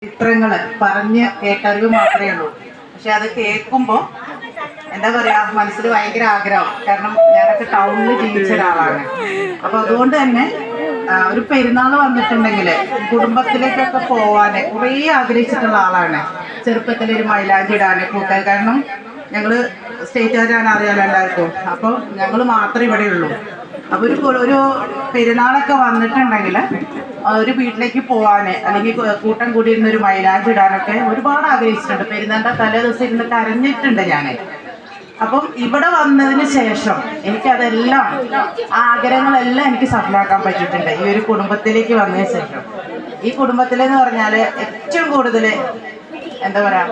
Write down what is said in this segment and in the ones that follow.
ചിത്രങ്ങൾ പറഞ്ഞ് കേട്ടറിവ് മാത്രമേ ഉള്ളൂ. പക്ഷെ അത് കേൾക്കുമ്പോൾ എന്താ പറയാ, മനസ്സിൽ ഭയങ്കര ആഗ്രഹം. കാരണം ഞാനൊക്കെ ടൗണിൽ ജീവിച്ച ഒരാളാണ്. അപ്പൊ അതുകൊണ്ട് തന്നെ ഒരു പെരുന്നാൾ വന്നിട്ടുണ്ടെങ്കിൽ കുടുംബത്തിലേക്കൊക്കെ പോവാന് കുറേ ആഗ്രഹിച്ചിട്ടുള്ള ആളാണ്. ചെറുപ്പത്തിലൊരു മൈലാഞ്ചി ഇടാന് കൂട്ടാൻ. കാരണം ഞങ്ങള് സ്റ്റേറ്റുകാരാണ്, അറിയാലോ എല്ലാവർക്കും. അപ്പോൾ ഞങ്ങൾ മാത്രമേ ഇവിടെ ഉള്ളൂ. അപ്പോൾ ഒരു പെരുന്നാളൊക്കെ വന്നിട്ടുണ്ടെങ്കിൽ ഒരു വീട്ടിലേക്ക് പോവാന് അല്ലെങ്കിൽ കൂട്ടം കൂടി ഇരുന്നൊരു മൈലാഞ്ചി ഇടാനൊക്കെ ഒരുപാട് ആഗ്രഹിച്ചിട്ടുണ്ട്. പെരുന്നാളിൻ്റെ തലേ ദിവസം ഇരുന്ന് കരഞ്ഞിട്ടുണ്ട് ഞാൻ. അപ്പം ഇവിടെ വന്നതിന് ശേഷം എനിക്കതെല്ലാം ആഗ്രഹങ്ങളെല്ലാം എനിക്ക് സഫലമാക്കാൻ പറ്റിയിട്ടുണ്ട് ഈ ഒരു കുടുംബത്തിലേക്ക് വന്നതിന് ശേഷം. ഈ കുടുംബത്തിലെന്ന് പറഞ്ഞാൽ ഏറ്റവും കൂടുതൽ എന്താ പറയാ,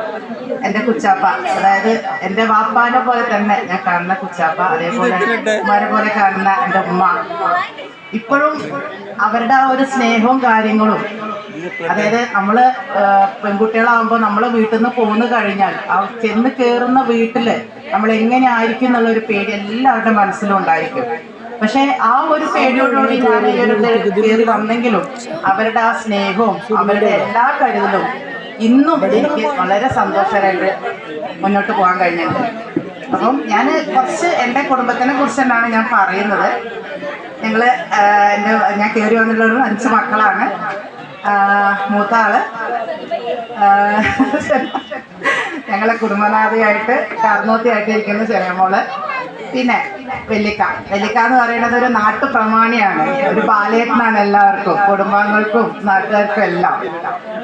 എൻ്റെ കുച്ചാപ്പ, അതായത് എൻ്റെ വാപ്പാനെ പോലെ തന്നെ ഞാൻ കാണുന്ന കുച്ചാപ്പ, അതേപോലെ ഉമ്മാരെ പോലെ കാണുന്ന എൻ്റെ ഉമ്മ, ഇപ്പോഴും അവരുടെ ആ ഒരു സ്നേഹവും കാര്യങ്ങളും, അതായത് നമ്മള് പെൺകുട്ടികളാകുമ്പോൾ നമ്മളെ വീട്ടിൽ നിന്ന് പോന്നു കഴിഞ്ഞാൽ ചെന്ന് കയറുന്ന വീട്ടില് നമ്മൾ എങ്ങനെ ആയിരിക്കും എന്നുള്ളൊരു പേടി എല്ലാവരുടെ മനസ്സിലും ഉണ്ടായിരിക്കും. പക്ഷെ ആ ഒരു പേടിയോടുകൂടി ഞാൻ ഈ ഒരു കയറി വന്നെങ്കിലും അവരുടെ ആ സ്നേഹവും അവരുടെ എല്ലാ കരുതലും ഇന്നും എനിക്ക് വളരെ സന്തോഷമായിട്ട് മുന്നോട്ട് പോകാൻ കഴിഞ്ഞിട്ടുണ്ട്. അപ്പം ഞാൻ കുറച്ച് എൻ്റെ കുടുംബത്തിനെ കുറിച്ച് തന്നെയാണ് ഞാൻ പറയുന്നത്. ഞാൻ കയറി വന്നിട്ടുള്ള 5 മക്കളാണ്. മൂത്ത ആള് ഞങ്ങളെ കുടുംബനാഥയായിട്ട് കാർന്നോത്തിയായിട്ട് ഇരിക്കുന്ന ചെറിയ മോള്. പിന്നെ വെല്ലിക്ക എന്ന് പറയുന്നത് ഒരു നാട്ടുപ്രമാണിയാണ്, ഒരു ബാലേട്ടനാണ് എല്ലാവർക്കും, കുടുംബാംഗങ്ങൾക്കും നാട്ടുകാർക്കും എല്ലാം.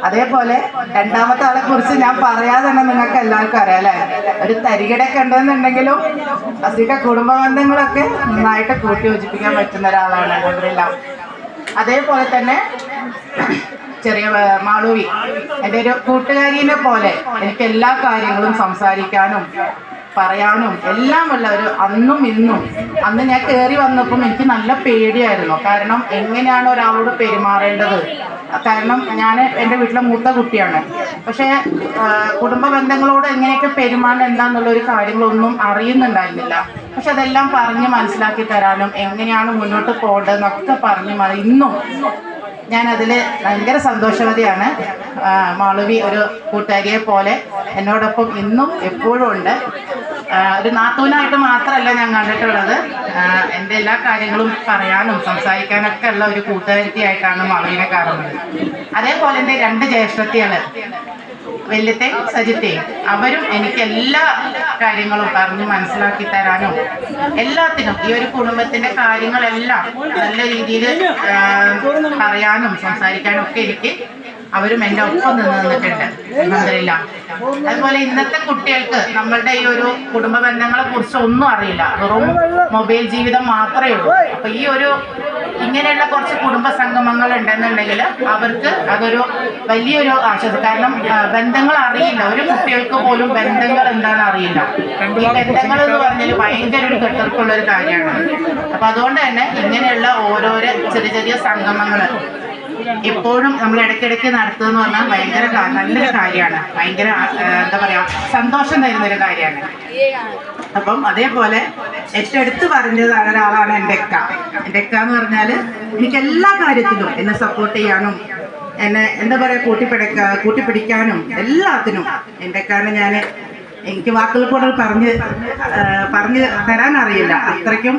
അതേപോലെ രണ്ടാമത്തെ ആളെ കുറിച്ച് ഞാൻ പറയാതെ തന്നെ നിങ്ങൾക്ക് എല്ലാവർക്കും അറിയാം അല്ലേ. ഒരു തരികിടയൊക്കെ ഉണ്ടെന്നുണ്ടെങ്കിലും അധിക കുടുംബ ബന്ധങ്ങളൊക്കെ നന്നായിട്ട് കൂട്ടി യോജിപ്പിക്കാൻ പറ്റുന്ന ഒരാളാണ് അൽഹംദുലില്ലാ. അതേപോലെ തന്നെ ചെറിയ മാളൂവി എൻ്റെ ഒരു കൂട്ടുകാരിനെ പോലെ എനിക്ക് എല്ലാ കാര്യങ്ങളും സംസാരിക്കാനും പറയാനും എല്ലാമുള്ള ഒരു അന്നും ഇന്നും. അന്ന് ഞാൻ കയറി വന്നപ്പം എനിക്ക് നല്ല പേടിയായിരുന്നു. കാരണം എങ്ങനെയാണ് ഒരാളോട് പെരുമാറേണ്ടത്. കാരണം ഞാൻ എൻ്റെ വീട്ടിലെ മൂത്ത കുട്ടിയാണ്. പക്ഷേ കുടുംബ ബന്ധങ്ങളോട് എങ്ങനെയൊക്കെ പെരുമാറേണ്ട എന്താണെന്നുള്ളൊരു കാര്യങ്ങളൊന്നും അറിയുന്നുണ്ടായിരുന്നില്ല. പക്ഷെ അതെല്ലാം പറഞ്ഞ് മനസ്സിലാക്കി തരാനും എങ്ങനെയാണ് മുന്നോട്ട് പോകേണ്ടതെന്നൊക്കെ പറഞ്ഞ് ഇന്നും ഞാനതിൽ ഭയങ്കര സന്തോഷവതിയാണ്. മാളവി ഒരു കൂട്ടുകാരിയെ പോലെ എന്നോടൊപ്പം ഇന്നും എപ്പോഴും ഉണ്ട്. ഒരു നാത്തൂനായിട്ട് മാത്രമല്ല ഞാൻ കണ്ടിട്ടുള്ളത്, എൻ്റെ എല്ലാ കാര്യങ്ങളും പറയാനും സംസാരിക്കാനൊക്കെ ഉള്ള ഒരു കൂട്ടുകാരിയായിട്ടാണ് മാളവിനെ കാണുന്നത്. അതേപോലെ എൻ്റെ 2 ജ്യേഷ്ഠത്തികൾ വല്യത്തെയും സജിത്തെയും, അവരും എനിക്ക് എല്ലാ കാര്യങ്ങളും പറഞ്ഞ് മനസ്സിലാക്കി തരാനും എല്ലാത്തിനും ഈ ഒരു കുടുംബത്തിൻ്റെ കാര്യങ്ങളെല്ലാം നല്ല രീതിയിൽ പറയാനും സംസാരിക്കാനും ഒക്കെ എനിക്ക് അവരും എൻ്റെ ഒപ്പം നിന്നിട്ടുണ്ട് അൽഹംദുലില്ലാ. അതുപോലെ ഇന്നത്തെ കുട്ടികൾക്ക് നമ്മളുടെ ഈ ഒരു കുടുംബ ബന്ധങ്ങളെ കുറിച്ച് ഒന്നും അറിയില്ല, വെറും മൊബൈൽ ജീവിതം മാത്രമേ ഉള്ളൂ. അപ്പൊ ഈ ഒരു ഇങ്ങനെയുള്ള കുറച്ച് കുടുംബ സംഗമങ്ങൾ ഉണ്ടെന്നുണ്ടെങ്കിൽ അവർക്ക് അതൊരു വലിയൊരു ആശ്വാസം. കാരണം ബന്ധങ്ങൾ അറിയില്ല, ഒരു കുട്ടികൾക്ക് പോലും ബന്ധങ്ങൾ എന്താണെന്ന് അറിയില്ല. ഈ ബന്ധങ്ങൾ എന്ന് പറഞ്ഞാൽ ഭയങ്കര ഒരു കെട്ടിടക്കുള്ള ഒരു കാര്യമാണ്. അപ്പൊ അതുകൊണ്ട് തന്നെ ഇങ്ങനെയുള്ള ഓരോരോ ചെറിയ ചെറിയ സംഗമങ്ങൾ എപ്പോഴും നമ്മൾ ഇടയ്ക്കിടയ്ക്ക് നടത്തുക എന്ന് പറഞ്ഞാൽ ഭയങ്കര നല്ലൊരു കാര്യമാണ്. ഭയങ്കര എന്താ പറയാ, സന്തോഷം തരുന്നൊരു കാര്യമാണ്. അപ്പം അതേപോലെ ഏറ്റവും എടുത്ത് പറഞ്ഞതാണ് ഒരാളാണ് എൻ്റെ അക്ക. എൻ്റെ അക്ക എന്ന് പറഞ്ഞാൽ എനിക്ക് എല്ലാ കാര്യത്തിലും എന്നെ സപ്പോർട്ട് ചെയ്യാനും എന്നെ എന്താ പറയുക കൂട്ടിപ്പിടിക്കാനും എല്ലാത്തിനും എൻ്റെ അക്കാണ്. എനിക്ക് വാക്കുകൾ കൂടെ പറഞ്ഞ് തരാനറിയില്ല. അത്രയ്ക്കും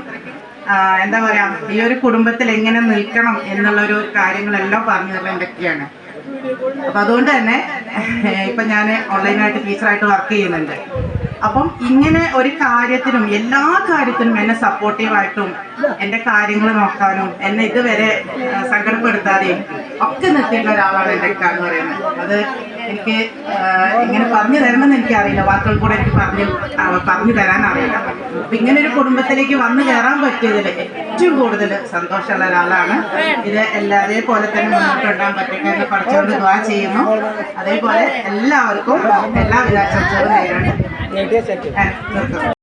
എന്താ പറയാ, ഈ ഒരു കുടുംബത്തിൽ എങ്ങനെ നിൽക്കണം എന്നുള്ളൊരു കാര്യങ്ങളെല്ലാം പറഞ്ഞു തരുന്നത് എന്തൊക്കെയാണ്. അപ്പം അതുകൊണ്ട് തന്നെ ഇപ്പം ഞാൻ ഓൺലൈനായിട്ട് ടീച്ചറായിട്ട് വർക്ക് ചെയ്യുന്നുണ്ട്. അപ്പം ഇങ്ങനെ ഒരു കാര്യത്തിനും എല്ലാ കാര്യത്തിനും എന്നെ സപ്പോർട്ടീവായിട്ടും എൻ്റെ കാര്യങ്ങൾ നോക്കാനും എന്നെ ഇതുവരെ സങ്കടപ്പെടുത്താതെയും ഒക്കെ നിർത്തിയിട്ടുള്ള ഒരാളാണ് എൻ്റെ അക്ക എന്ന് പറയുന്നത്. അത് എനിക്ക് ഇങ്ങനെ പറഞ്ഞു തരണമെന്ന് എനിക്കറിയില്ല, വാക്കുകൾ കൂടെ എനിക്ക് പറഞ്ഞു തരാൻ അറിയില്ല. അപ്പം ഇങ്ങനെ ഒരു കുടുംബത്തിലേക്ക് വന്നു കയറാൻ പറ്റിയതിൽ ഏറ്റവും കൂടുതൽ സന്തോഷമുള്ള ഒരാളാണ്. ഇത് അതേപോലെ തന്നെ മുന്നോട്ട് കൊണ്ടുപോകാൻ പറ്റട്ടെ എന്ന് പഠിച്ചുകൊണ്ട് ദുആ ചെയ്യുന്നു. അതേപോലെ എല്ലാവർക്കും എല്ലാവിധ ആശംസകളും നേരിടുന്നു.